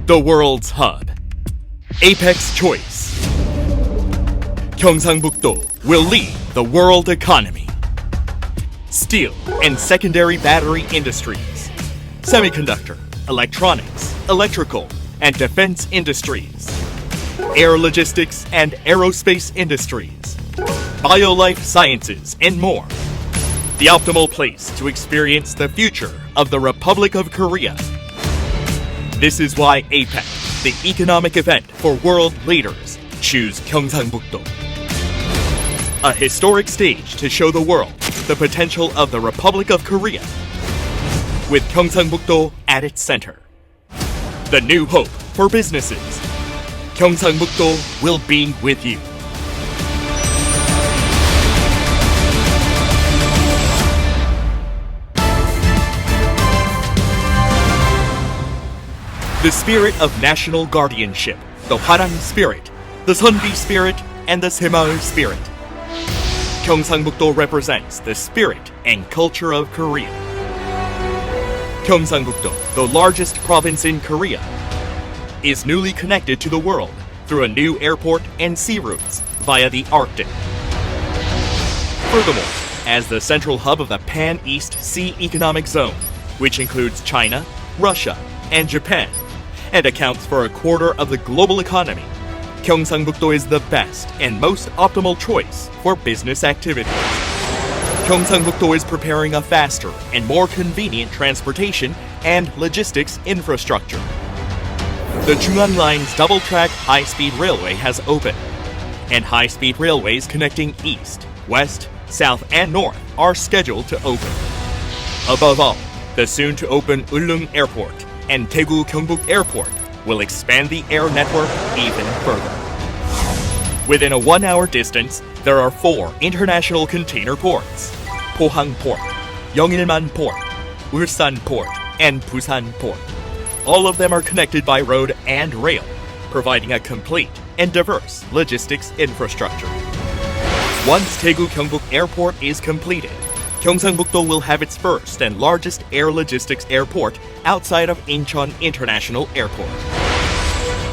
The world's hub. Apex choice. 경상북도 will lead the world economy. Steel and secondary battery industries. Semiconductor, electronics, electrical, and defense industries. Air logistics and aerospace industries. Biolife sciences and more. The optimal place to experience the future of the Republic of Korea. This is why APEC, the economic event for world leaders, choose 경상북도. A historic stage to show the world the potential of the Republic of Korea, with 경상북도 at its center. The new hope for businesses. 경상북도 will be with you. The spirit of national guardianship, the Hwarang spirit, the Sunbi spirit, and the Semaul spirit. 경상북도 represents the spirit and culture of Korea. 경상북도, the largest province in Korea, is newly connected to the world through a new airport and sea routes via the Arctic. Furthermore, as the central hub of the Pan-East Sea Economic Zone, which includes China, Russia, and Japan, and accounts for a quarter of the global economy, 경상북도 is the best and most optimal choice for business activities. 경상북도 is preparing a faster and more convenient transportation and logistics infrastructure. The Chungan Line's double-track high-speed railway has opened, and high-speed railways connecting east, west, south, and north are scheduled to open. Above all, the soon-to-open Ulleung Airport and Daegu Gyeongbuk Airport will expand the air network even further. Within a 1-hour distance, there are 4 international container ports: Pohang Port, Yeongilman Port, Ulsan Port, and Busan Port. All of them are connected by road and rail, providing a complete and diverse logistics infrastructure. Once Daegu Gyeongbuk Airport is completed, 경상북도 will have its first and largest air logistics airport outside of Incheon International Airport.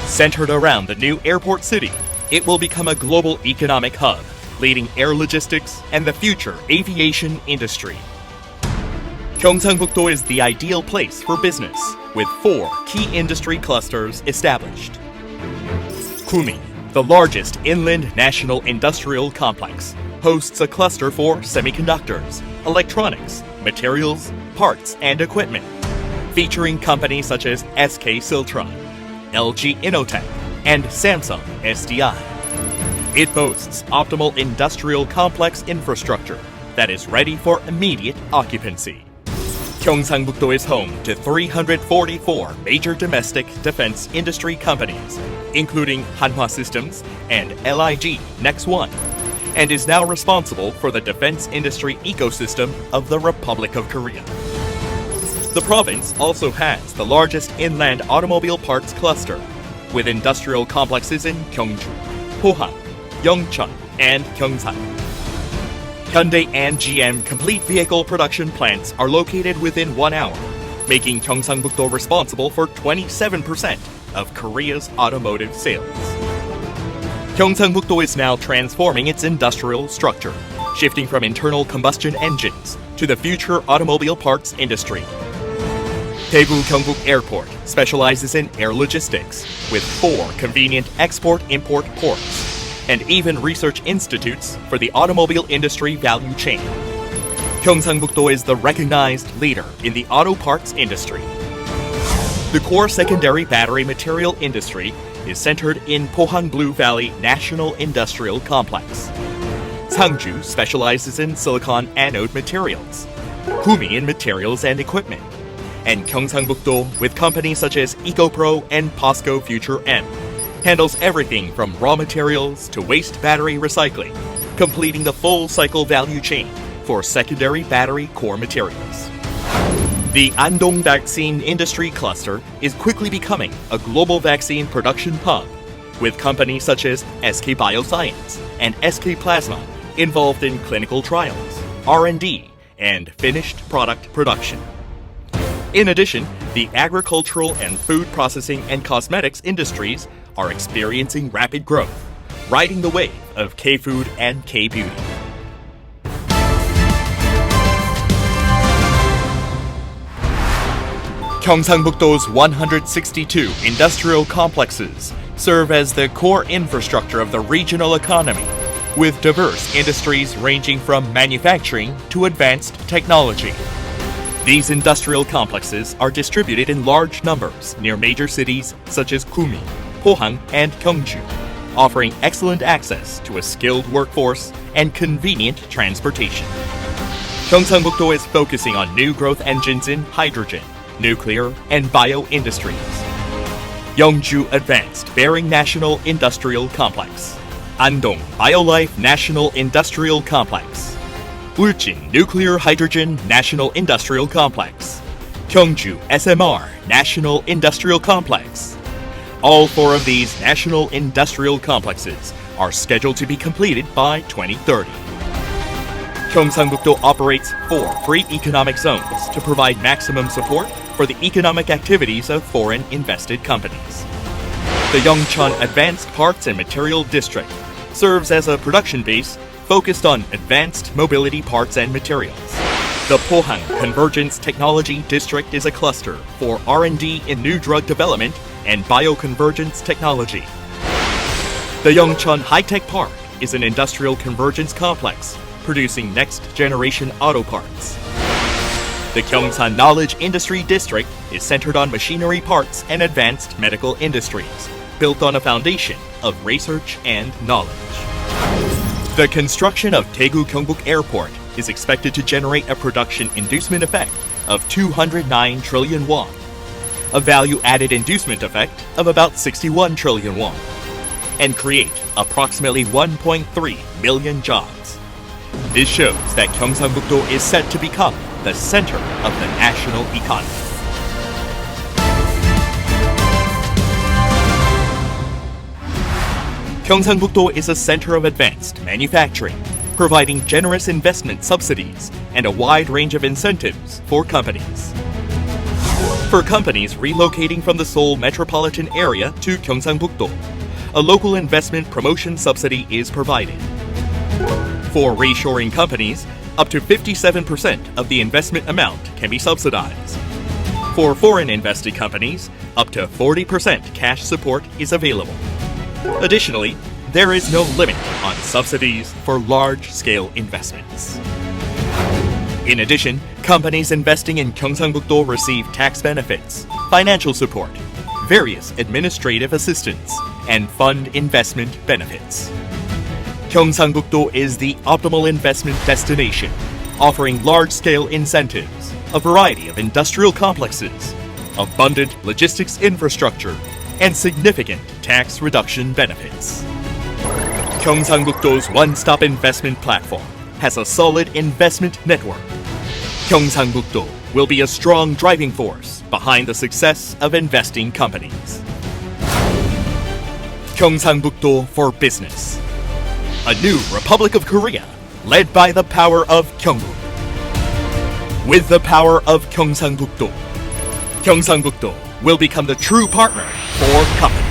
Centered around the new airport city, it will become a global economic hub, leading air logistics and the future aviation industry. 경상북도 is the ideal place for business, with 4 key industry clusters established. Gumi, the largest inland national industrial complex, hosts a cluster for semiconductors, electronics, materials, parts, and equipment, featuring companies such as SK Siltron, LG Innotek, and Samsung SDI. It boasts optimal industrial complex infrastructure that is ready for immediate occupancy. 경상북도 is home to 344 major domestic defense industry companies, including Hanwha Systems and LIG Next One, and is now responsible for the defense industry ecosystem of the Republic of Korea. The province also has the largest inland automobile parts cluster, with industrial complexes in Gyeongju, Pohang, Yeongcheon, and Gyeongsan. Hyundai and GM complete vehicle production plants are located within 1 hour, making 경상북도 responsible for 27% of Korea's automotive sales. 경상북도 is now transforming its industrial structure, shifting from internal combustion engines to the future automobile parts industry. Daegu Gyeongbuk Airport specializes in air logistics, with 4 convenient export-import ports, and even research institutes for the automobile industry value chain. 경상북도 is the recognized leader in the auto parts industry. The core secondary battery material industry is centered in Pohang Blue Valley National Industrial Complex. Sangju specializes in silicon anode materials, Gumi in materials and equipment, and 경상북도, with companies such as EcoPro and POSCO Future M, handles everything from raw materials to waste battery recycling, completing the full cycle value chain for secondary battery core materials. The Andong Vaccine Industry Cluster is quickly becoming a global vaccine production hub, with companies such as SK Bioscience and SK Plasma involved in clinical trials, R&D, and finished product production. In addition, the agricultural and food processing and cosmetics industries are experiencing rapid growth, riding the wave of K-food and K-beauty. Gyeongsang-bukdo's 162 industrial complexes serve as the core infrastructure of the regional economy, with diverse industries ranging from manufacturing to advanced technology. These industrial complexes are distributed in large numbers near major cities such as Gumi, Pohang, and Gyeongju, offering excellent access to a skilled workforce and convenient transportation. Gyeongsang-bukdo is focusing on new growth engines in hydrogen, nuclear, and bio industries. Yeongju Advanced Bearing National Industrial Complex, Andong BioLife National Industrial Complex, Ulchin Nuclear Hydrogen National Industrial Complex, Gyeongju SMR National Industrial Complex. All four of these national industrial complexes are scheduled to be completed by 2030. Gyeongsang-bukdo operates 4 free economic zones to provide maximum support for the economic activities of foreign invested companies. The Yeongcheon Advanced Parts and Material District serves as a production base focused on advanced mobility parts and materials. The Pohang Convergence Technology District is a cluster for R&D in new drug development and bioconvergence technology. The Yeongcheon High-Tech Park is an industrial convergence complex producing next-generation auto parts. The Gyeongsan Knowledge Industry District is centered on machinery parts and advanced medical industries, built on a foundation of research and knowledge. The construction of Daegu Gyeongbuk Airport is expected to generate a production inducement effect of 209 trillion won, a value-added inducement effect of about 61 trillion won, and create approximately 1.3 million jobs. This shows that Gyeongsang-bukdo is set to become the center of the national economy. Gyeongsang-bukdo is a center of advanced manufacturing, providing generous investment subsidies and a wide range of incentives for companies. For companies relocating from the Seoul metropolitan area to Gyeongsang-bukdo, a local investment promotion subsidy is provided. For reshoring companies, up to 57% of the investment amount can be subsidized. For foreign invested companies, up to 40% cash support is available. Additionally, there is no limit on subsidies for large-scale investments. In addition, companies investing in Gyeongsang-bukdo receive tax benefits, financial support, various administrative assistance, and fund investment benefits. Gyeongsang-bukdo is the optimal investment destination, offering large-scale incentives, a variety of industrial complexes, abundant logistics infrastructure, and significant tax reduction benefits. Gyeongsang-bukdo's one-stop investment platform has a solid investment network. Gyeongsang-bukdo will be a strong driving force behind the success of investing companies. Gyeongsang-bukdo for Business. A new Republic of Korea, led by the power of Gyeongbuk. With the power of Gyeongsang-bukdo, Gyeongsang-bukdo will become the true partner for companies.